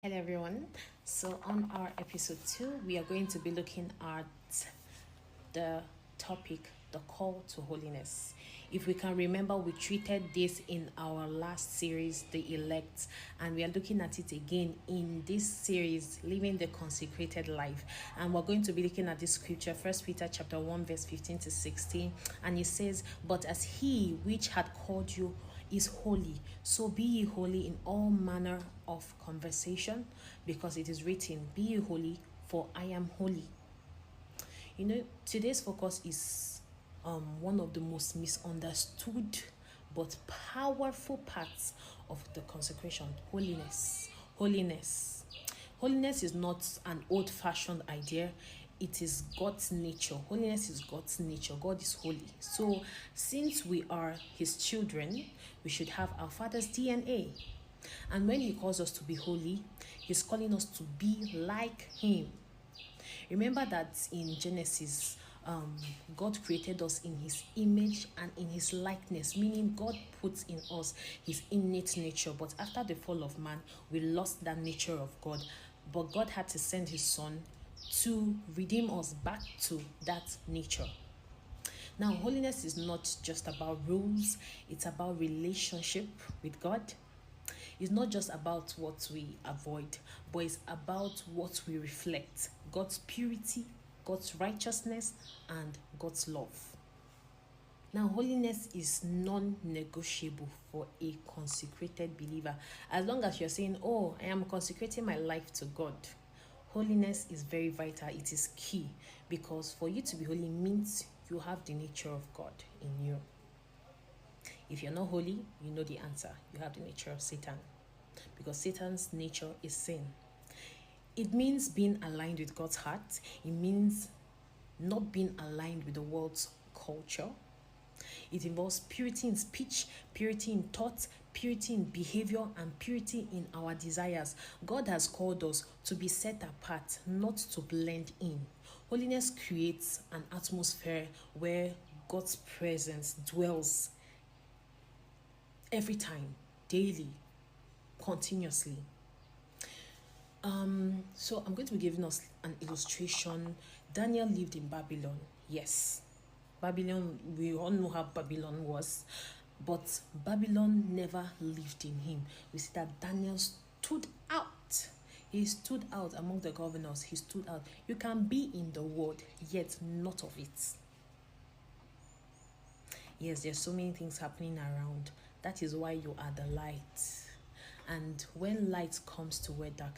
Hello everyone. So on our episode 2, we are going to be looking at the topic, the call to holiness. If we can remember, we treated this in our last series, the elect, and we are looking at it again in this series, living the consecrated life. And we're going to be looking at this scripture, 1 Peter chapter 1 verse 15 to 16, and it says, "But as he which had called you is holy, so be ye holy in all manner of conversation, because it is written, Be ye holy, for I am holy." Today's focus is one of the most misunderstood but powerful parts of the consecration: holiness. Holiness is not an old-fashioned idea. It is God's nature. Holiness is God's nature. God is holy. So, since we are His children, we should have our Father's DNA. And when He calls us to be holy, He's calling us to be like Him. Remember that in Genesis, God created us in His image and in His likeness, meaning God puts in us His innate nature. But after the fall of man, we lost that nature of God. But God had to send His Son to redeem us back to that nature. Now, holiness is not just about rules, it's about relationship with God. It's not just about what we avoid, but it's about what we reflect: God's purity, God's righteousness, and God's love. Now, holiness is non-negotiable for a consecrated believer. As long as you're saying, "Oh, I am consecrating my life to God," holiness is very vital. It is key, because for you to be holy means you have the nature of God in you. If you're not holy, you know the answer. You have the nature of Satan, because Satan's nature is sin. It means being aligned with God's heart. It means not being aligned with the world's culture. It involves purity in speech, purity in thought, purity in behavior, and purity in our desires. God has called us to be set apart, not to blend in. Holiness creates an atmosphere where God's presence dwells every time, daily, continuously. So I'm going to be giving us an illustration. Daniel lived in Babylon. Yes, Babylon, we all know how Babylon was, but Babylon never lived in him. We see that Daniel stood out. He stood out among the governors. He stood out. You can be in the world, yet not of it. Yes, there's so many things happening around. That is why you are the light. And when light comes to where